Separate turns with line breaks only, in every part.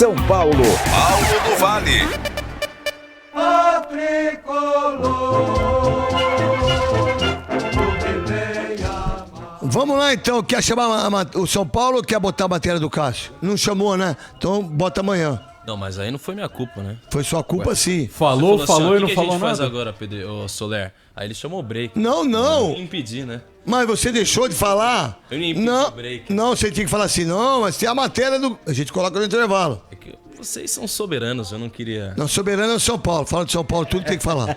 São Paulo.
Paulo do Vale.
A tricolor.
Vamos lá então, quer chamar o São Paulo ou quer botar a matéria do Cássio? Não chamou, né? Então bota amanhã.
Não, mas aí não foi minha culpa, né?
Foi sua culpa, sim.
Falou
assim,
e não
o que
falou
a gente
nada.
faz agora, Pedro, Soler? Aí ele chamou o break.
Não.
Eu impedi, né?
Mas você deixou de falar?
Eu nem impedi
Não,
o break.
não, você tinha que falar assim, não, mas tem a matéria do... A gente coloca no intervalo.
É que vocês são soberanos, eu não queria...
Não, soberano é o São Paulo. Fala de São Paulo, tudo tem que falar.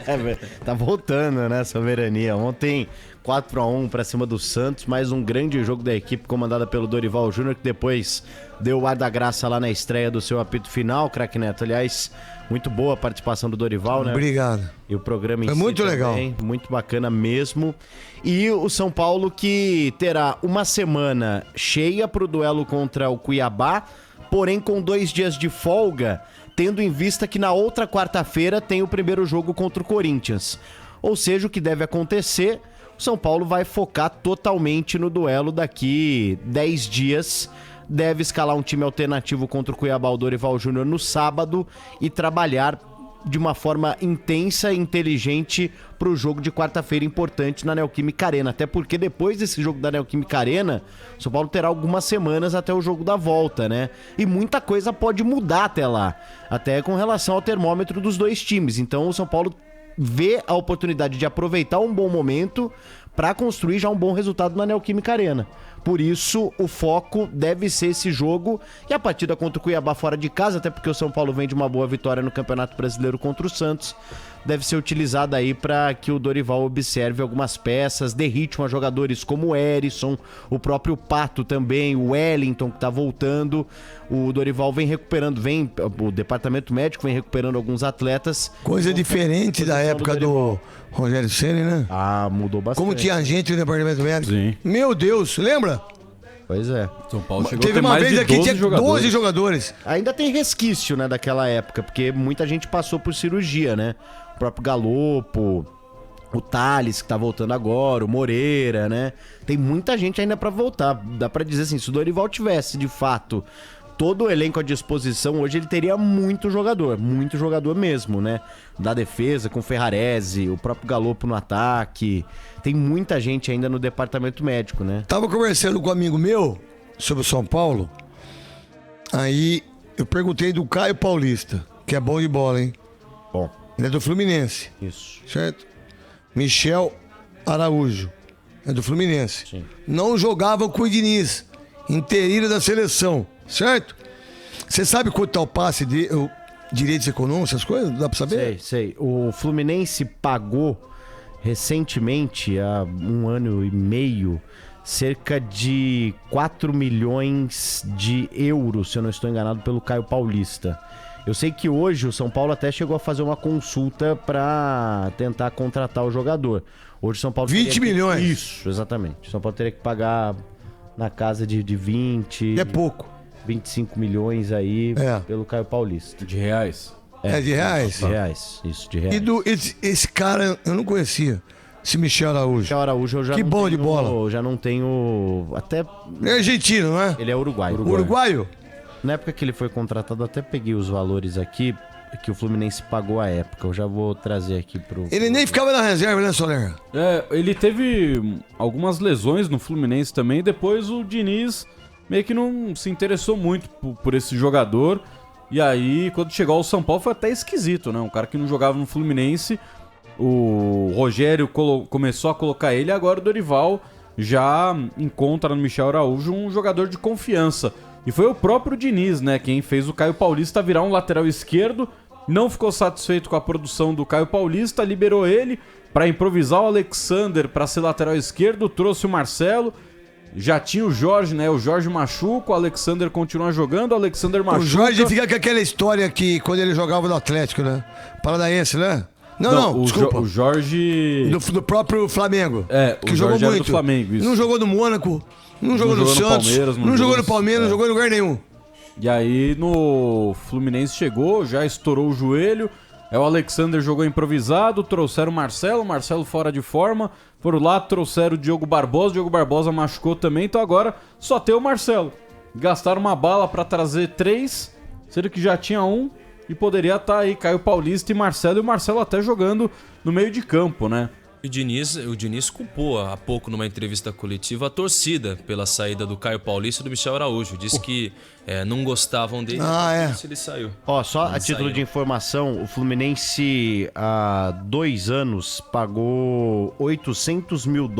Tá voltando, né, soberania. Ontem, 4-1 pra cima do Santos, mais um grande jogo da equipe comandada pelo Dorival Júnior, que depois deu o ar da graça lá na estreia do seu apito final, craque Neto. Aliás, muito boa a participação do Dorival, né?
Obrigado.
E o programa em
Foi
si
muito
também,
legal.
muito bacana mesmo. E o São Paulo que terá uma semana cheia pro duelo contra o Cuiabá, porém com 2 dias de folga, tendo em vista que na outra quarta-feira tem o primeiro jogo contra o Corinthians. Ou seja, o que deve acontecer, o São Paulo vai focar totalmente no duelo daqui 10 dias. Deve escalar um time alternativo contra o Cuiabá, o Dorival Júnior, no sábado e trabalhar de uma forma intensa e inteligente para o jogo de quarta-feira importante na Neoquímica Arena. Até porque depois desse jogo da Neoquímica Arena, o São Paulo terá algumas semanas até o jogo da volta, né? E muita coisa pode mudar até lá, até com relação ao termômetro dos dois times. Então o São Paulo vê a oportunidade de aproveitar um bom momento para construir já um bom resultado na Neoquímica Arena. Por isso, o foco deve ser esse jogo e a partida contra o Cuiabá fora de casa, até porque o São Paulo vem de uma boa vitória no Campeonato Brasileiro contra o Santos, deve ser utilizada aí para que o Dorival observe algumas peças, dê ritmo a jogadores como o Erisson, o próprio Pato também, o Wellington que tá voltando. O Dorival vem recuperando, o departamento médico vem recuperando alguns atletas.
Coisa diferente da época do Rogério Ceni, né?
Ah, mudou bastante.
Como tinha gente no departamento médico.
Sim.
Meu Deus, lembra?
Pois é.
São Paulo chegou a
Teve
ter
uma
mais
vez
de
aqui
12
tinha 12 jogadores.
Ainda tem resquício, né, daquela época, porque muita gente passou por cirurgia, né? O próprio Galopo, o Thales, que tá voltando agora, o Moreira, né? Tem muita gente ainda pra voltar. Dá pra dizer assim, se o Dorival tivesse, de fato, todo o elenco à disposição, hoje ele teria muito jogador mesmo, né? Da defesa, com o Ferrarese, o próprio Galopo no ataque. Tem muita gente ainda no departamento médico, né?
Tava conversando com um amigo meu sobre o São Paulo. Aí eu perguntei do Caio Paulista, que é bom de bola, hein?
Bom.
Ele é do Fluminense.
Isso.
Certo? Michel Araújo. É do Fluminense.
Sim.
Não jogava com o Diniz. Inteira da seleção. Certo? Você sabe quanto tá o passe de direitos econômicos, essas coisas? Dá pra saber?
Sei. O Fluminense pagou recentemente, há 1 ano e meio, cerca de 4 milhões de euros, se eu não estou enganado, pelo Caio Paulista. Eu sei que hoje o São Paulo até chegou a fazer uma consulta para tentar contratar o jogador. Hoje o São Paulo
20 milhões.
Isso, exatamente. O São Paulo teria que pagar na casa de 20...
É pouco.
25 milhões aí pelo Caio Paulista.
De reais.
É de reais?
De reais, isso, de reais.
E esse cara eu não conhecia. Esse Michel Araújo.
Michel Araújo eu já
Que
não
bom
tenho,
de bola.
Já não tenho... Até...
É argentino, não é?
Ele é uruguaio.
Uruguaio?
Na época que ele foi contratado, até peguei os valores aqui que o Fluminense pagou à época. Eu já vou trazer aqui pro...
Ele nem ficava na reserva, né, Soler?
É, ele teve algumas lesões no Fluminense também. Depois o Diniz meio que não se interessou muito por esse jogador. E aí, quando chegou ao São Paulo, foi até esquisito, né? Um cara que não jogava no Fluminense. O Rogério começou a colocar ele. Agora o Dorival já encontra no Michel Araújo um jogador de confiança. E foi o próprio Diniz, né? Quem fez o Caio Paulista virar um lateral esquerdo. Não ficou satisfeito com a produção do Caio Paulista. Liberou ele para improvisar o Alexander para ser lateral esquerdo. Trouxe o Marcelo. Já tinha o Jorge, né? O Jorge machuca, o Alexander continua jogando, o Alexander machuca.
O Jorge fica com aquela história que quando ele jogava no Atlético, né? Paranaense, né? Não, desculpa.
O Jorge...
Do próprio Flamengo.
É,
que
o
jogou
Jorge era
muito.
do Flamengo, isso.
Não jogou no Mônaco, não jogou no Santos,
Palmeiras,
não jogou no Palmeiras, não jogou em lugar nenhum.
E aí no Fluminense chegou, já estourou o joelho. O Alexander jogou improvisado, trouxeram o Marcelo fora de forma. Foram lá, trouxeram o Diogo Barbosa machucou também, então agora só tem o Marcelo. Gastaram uma bala pra trazer 3, sendo que já tinha um e poderia estar aí Caio Paulista e o Marcelo até jogando no meio de campo, né?
O Diniz culpou há pouco numa entrevista coletiva a torcida pela saída do Caio Paulista e do Michel Araújo. Disse que não gostavam dele, por isso ele saiu.
Ó, só a título de informação, o Fluminense há 2 anos pagou $800 mil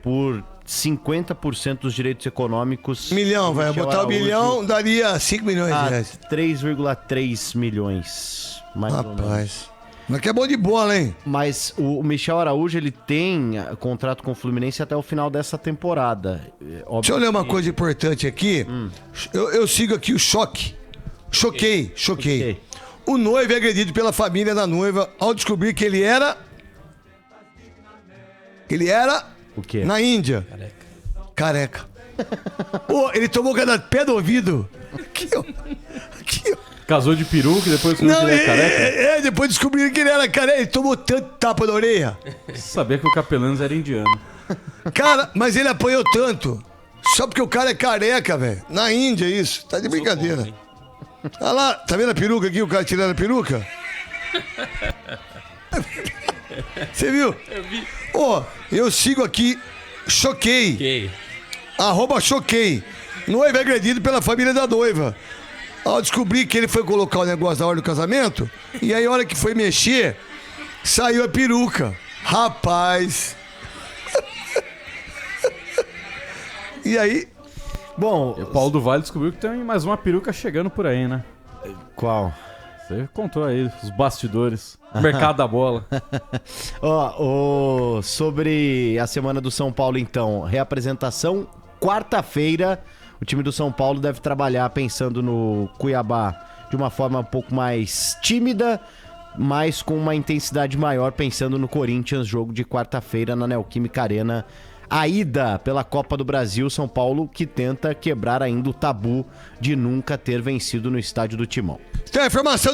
por 50% dos direitos econômicos.
Milhão,
do
vai
Michel
botar o
Araújo
milhão, daria 5 milhões de
a
reais.
3,3 milhões, mais ou menos.
Rapaz. Mas que é bom de bola, hein?
Mas o Michel Araújo, ele tem contrato com o Fluminense até o final dessa temporada.
Deixa eu ler uma coisa importante aqui. Eu sigo aqui o choque. Choquei.
Ok.
O noivo é agredido pela família da noiva ao descobrir que ele era...
O quê?
Na Índia. Careca. Pô, ele tomou cada pé do ouvido. Aqui, ó.
Casou de peruca e depois descobriu que ele é careca.
Depois descobriram que ele era careca. Ele tomou tanto tapa na orelha.
Sabia que o Capelanes era indiano.
Cara, mas ele apanhou tanto. Só porque o cara é careca, velho. Na Índia, isso. Tá de brincadeira. Olha lá, tá vendo a peruca aqui? O cara tirando a peruca? Você viu?
Eu vi.
Ó, eu sigo aqui. Choquei.
Ok.
@choquei. Noivo é agredido pela família da noiva. Ao descobrir que ele foi colocar o negócio na hora do casamento, e aí a hora que foi mexer, saiu a peruca. Rapaz. E aí,
Bom,
E o Paulo do Vale descobriu que tem mais uma peruca chegando por aí, né?
qual?
Você contou aí os bastidores. O mercado da bola.
Ó, sobre a semana do São Paulo, então. Reapresentação, quarta-feira. O time do São Paulo deve trabalhar pensando no Cuiabá de uma forma um pouco mais tímida, mas com uma intensidade maior, pensando no Corinthians, jogo de quarta-feira na Neoquímica Arena. A ida pela Copa do Brasil, São Paulo que tenta quebrar ainda o tabu de nunca ter vencido no estádio do Timão.
tem a informação